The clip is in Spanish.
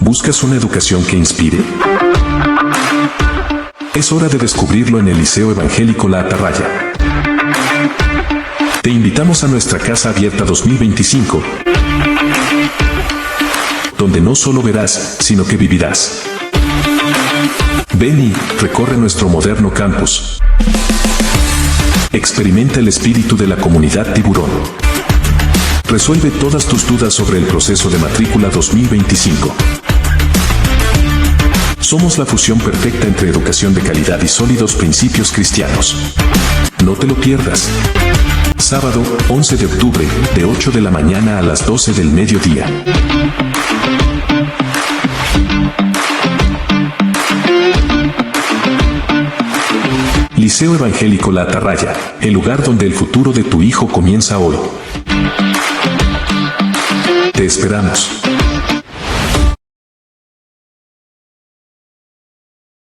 ¿Buscas una educación que inspire? Es hora de descubrirlo en el Liceo Evangélico La Atarraya. Te invitamos a nuestra Casa Abierta 2025, donde no solo verás, sino que vivirás. Ven y recorre nuestro moderno campus. Experimenta el espíritu de la comunidad tiburón. Resuelve todas tus dudas sobre el proceso de Matrícula 2025. Somos la fusión perfecta entre educación de calidad y sólidos principios cristianos. No te lo pierdas. Sábado, 11 de octubre, de 8 de la mañana a las 12 del mediodía. Liceo Evangélico La Atarraya, el lugar donde el futuro de tu hijo comienza hoy. Te esperamos.